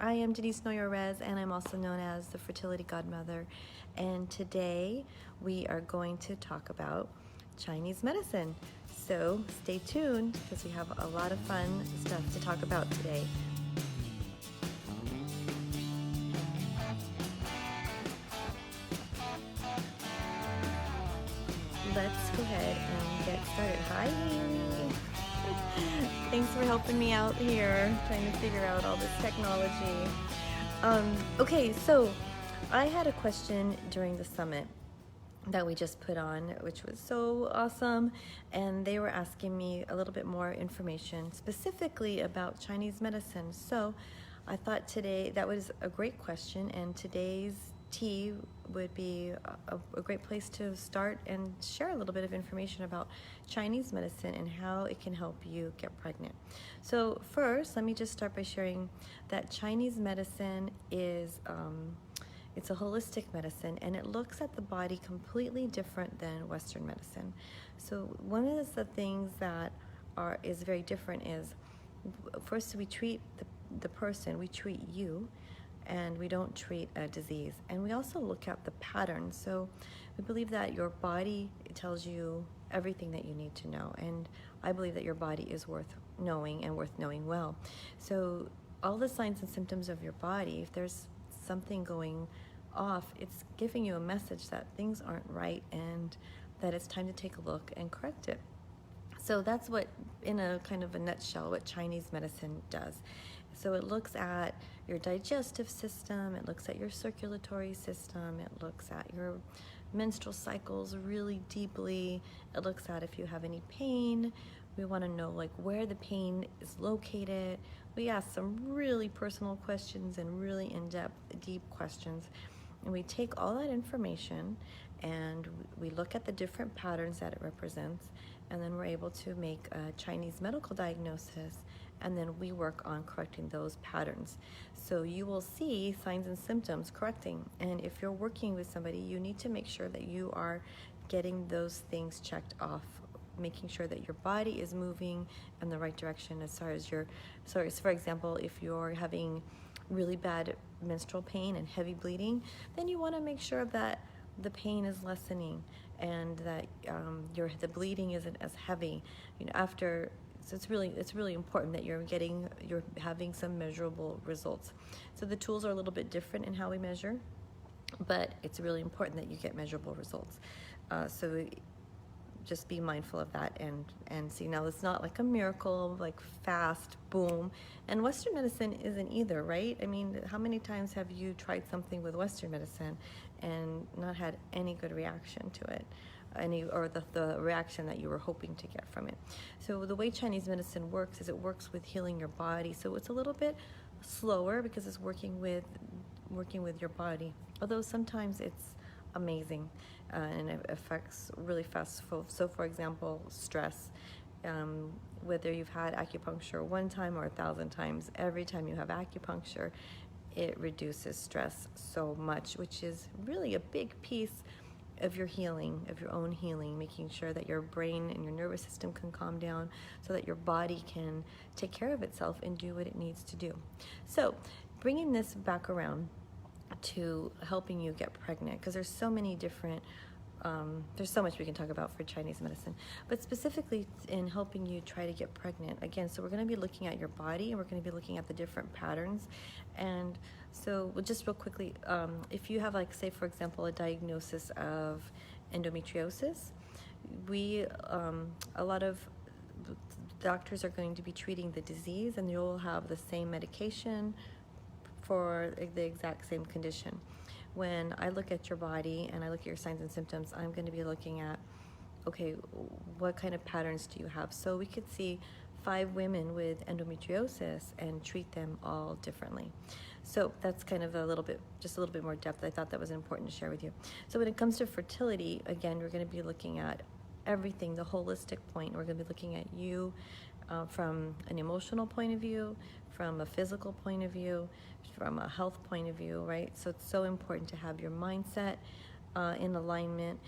I am Denise Noyer-Erez, and I'm also known as the Fertility Godmother. And today we are going to talk about Chinese medicine. So stay tuned because we have a lot of fun stuff to talk about today. Let's go ahead and get started. Hi, Haley. Thanks for helping me out here, trying to figure out all this technology. Okay, so I had a question during the summit that we just put on, which was so awesome, and they were asking me a little bit more information specifically about Chinese medicine. So I thought today that was a great question, and today's tea would be a great place to start and share a little bit of information about Chinese medicine and how it can help you get pregnant. So first, let me just start by sharing that Chinese medicine is it's a holistic medicine, and it looks at the body completely different than Western medicine. So one of the things that is very different is, first we treat the person, we treat you, and we don't treat a disease. And we also look at the pattern. So we believe that your body tells you everything that you need to know. And I believe that your body is worth knowing and worth knowing well. So all the signs and symptoms of your body, if there's something going off, it's giving you a message that things aren't right and that it's time to take a look and correct it. So that's what, in a kind of a nutshell, what Chinese medicine does. So it looks at your digestive system, it looks at your circulatory system, it looks at your menstrual cycles really deeply, it looks at if you have any pain. We want to know like where the pain is located. We ask some really personal questions and really in-depth, deep questions. And we take all that information and we look at the different patterns that it represents, and then we're able to make a Chinese medical diagnosis, and then we work on correcting those patterns. So you will see signs and symptoms correcting. And if you're working with somebody, you need to make sure that you are getting those things checked off, making sure that your body is moving in the right direction as far as for example, if you're having really bad menstrual pain and heavy bleeding, then you want to make sure that the pain is lessening and that the bleeding isn't as heavy. So it's really important that you're having some measurable results. So the tools are a little bit different in how we measure, but it's really important that you get measurable results. So just be mindful of that and see. Now, it's not like a miracle, like fast, boom. And Western medicine isn't either, right? I mean, how many times have you tried something with Western medicine and not had any good reaction to it? Or the reaction that you were hoping to get from it. So the way Chinese medicine works is it works with healing your body. So it's a little bit slower because it's working with your body. Although sometimes it's amazing and it affects really fast. So for example, stress. Whether you've had acupuncture one time or 1,000 times, every time you have acupuncture, it reduces stress so much, which is really a big piece of your healing, of your own healing, making sure that your brain and your nervous system can calm down so that your body can take care of itself and do what it needs to do. So bringing this back around to helping you get pregnant, because there's so many different there's so much we can talk about for Chinese medicine, but specifically in helping you try to get pregnant. Again, so we're going to be looking at your body and we're going to be looking at the different patterns. And so just real quickly, if you have, like, say for example, a diagnosis of endometriosis, a lot of doctors are going to be treating the disease, and you'll have the same medication for the exact same condition. When I look at your body and I look at your signs and symptoms, I'm going to be looking at, okay, what kind of patterns do you have? So we could see 5 women with endometriosis and treat them all differently. So that's kind of just a little bit more depth. I thought that was important to share with you. So when it comes to fertility, again, we're going to be looking at everything, the holistic point. We're going to be looking at you from an emotional point of view, from a physical point of view, from a health point of view, right? So it's so important to have your mindset in alignment,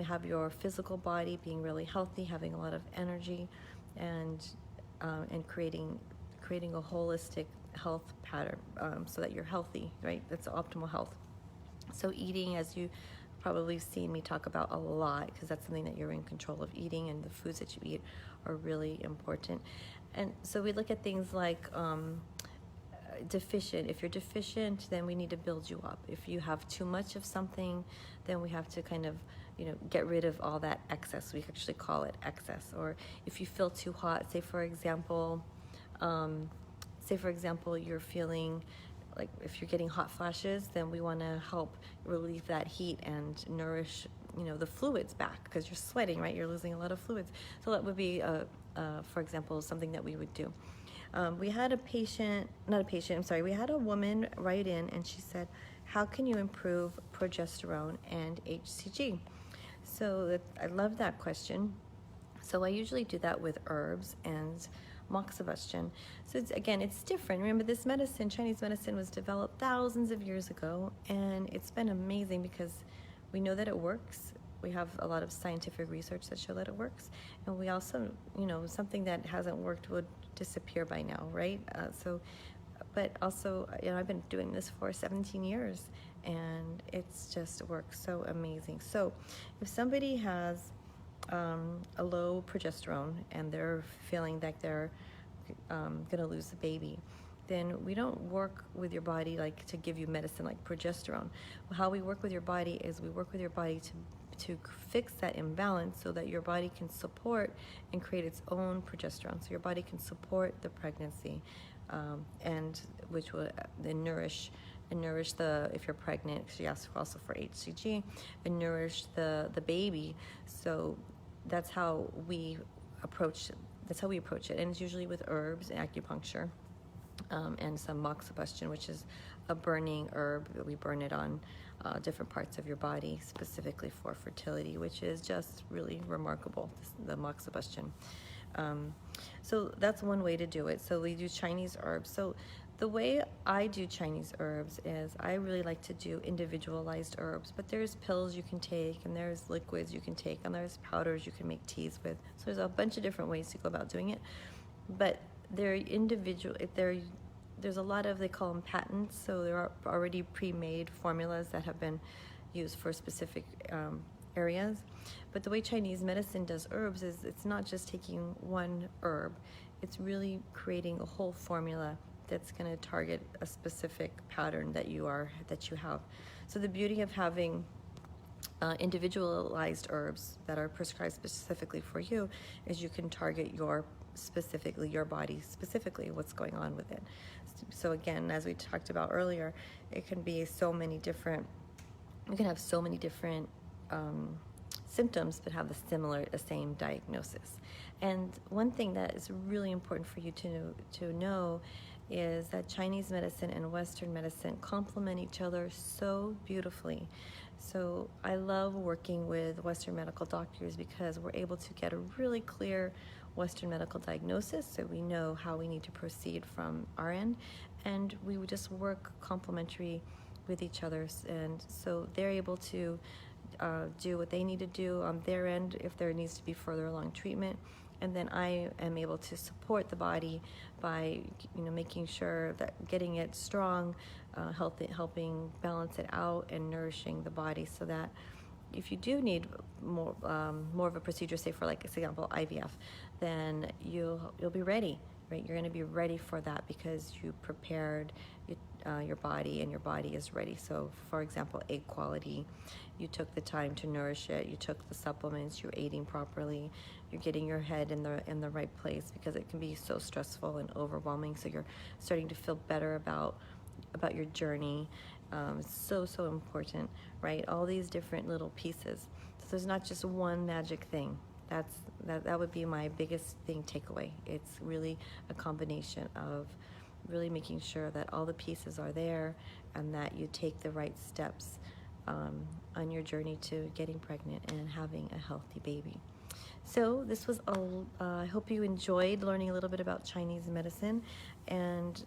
have your physical body being really healthy, having a lot of energy, and creating a holistic health pattern, so that you're healthy, right? That's optimal health. So eating, as you probably seen me talk about a lot, because that's something that you're in control of. Eating and the foods that you eat are really important. And so we look at things like deficient. If you're deficient, then we need to build you up. If you have too much of something, then we have to kind of, get rid of all that excess. We actually call it excess. Or if you feel too hot, say for example, you're feeling like, if you're getting hot flashes, then we want to help relieve that heat and nourish, the fluids back, because you're sweating, right? You're losing a lot of fluids. So that would be, for example, something that we would do. We had we had a woman write in, and she said, how can you improve progesterone and HCG? So I love that question. So I usually do that with herbs and moxibustion. So it's different. Remember, this medicine, Chinese medicine, was developed thousands of years ago, and it's been amazing because we know that it works. We have a lot of scientific research that show that it works, and we also, something that hasn't worked would disappear by now, right? But also, I've been doing this for 17 years, and it's just works so amazing. So if somebody has a low progesterone and they're feeling that they're going to lose the baby, then we don't work with your body like to give you medicine like progesterone. How we work with your body is we work with your body to fix that imbalance so that your body can support and create its own progesterone, so your body can support the pregnancy, and which will then nourish the, if you're pregnant, she asked also for HCG, and nourish the baby. So that's how we approach it, and it's usually with herbs and acupuncture, and some moxibustion, which is a burning herb. We burn it on different parts of your body specifically for fertility, which is just really remarkable, the moxibustion. So that's one way to do it. So we do Chinese herbs. So the way I do Chinese herbs is I really like to do individualized herbs, but there's pills you can take, and there's liquids you can take, and there's powders you can make teas with. So there's a bunch of different ways to go about doing it, but they're individual. There's a lot of, they call them patents, so there are already pre-made formulas that have been used for specific areas. But the way Chinese medicine does herbs is it's not just taking one herb, it's really creating a whole formula that's going to target a specific pattern that you have. So the beauty of having individualized herbs that are prescribed specifically for you is you can target your body specifically, what's going on with it. So again, as we talked about earlier, it can be you can have so many different symptoms but have the same diagnosis. And one thing that is really important for you to know is that Chinese medicine and Western medicine complement each other so beautifully. So I love working with Western medical doctors because we're able to get a really clear Western medical diagnosis, so we know how we need to proceed from our end, and we would just work complementary with each other. And so they're able to do what they need to do on their end if there needs to be further along treatment, and then I am able to support the body by making sure that getting it strong, helping balance it out, and nourishing the body, so that if you do need more of a procedure, say for example IVF, then you'll be ready, right? You're going to be ready for that because you prepared your body, and your body is ready. So for example, egg quality, you took the time to nourish it, you took the supplements, you're eating properly, you're getting your head in the right place, because it can be so stressful and overwhelming. So you're starting to feel better about your journey. It's so important, right? All these different little pieces. So there's not just one magic thing. That would be my biggest takeaway. It's really a combination of really making sure that all the pieces are there, and that you take the right steps on your journey to getting pregnant and having a healthy baby. So this was I hope you enjoyed learning a little bit about Chinese medicine, and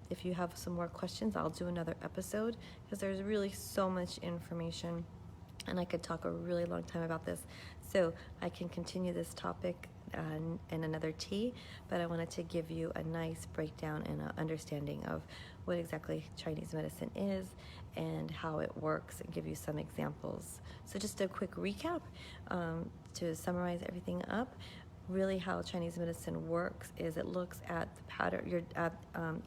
if you have some more questions, I'll do another episode, because there's really so much information, and I could talk a really long time about this. So I can continue this topic and another tea, but I wanted to give you a nice breakdown and an understanding of what exactly Chinese medicine is and how it works, and give you some examples. So just a quick recap to summarize everything up. Really, how Chinese medicine works is it looks at the pattern,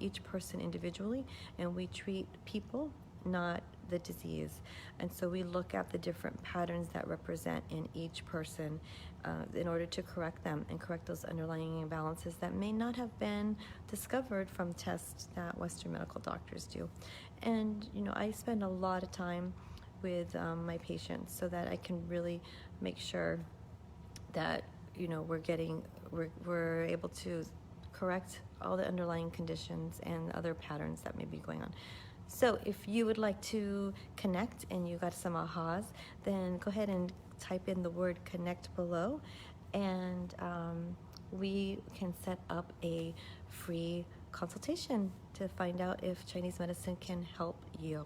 each person individually, and we treat people, not the disease. And so we look at the different patterns that represent in each person in order to correct them and correct those underlying imbalances that may not have been discovered from tests that Western medical doctors do. And I spend a lot of time with my patients so that I can really make sure that we're able to correct all the underlying conditions and other patterns that may be going on. So if you would like to connect and you got some ahas, then go ahead and type in the word connect below, and we can set up a free consultation to find out if Chinese medicine can help you.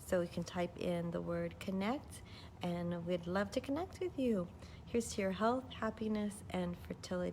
So you can type in the word connect, and we'd love to connect with you. Here's to your health, happiness, and fertility.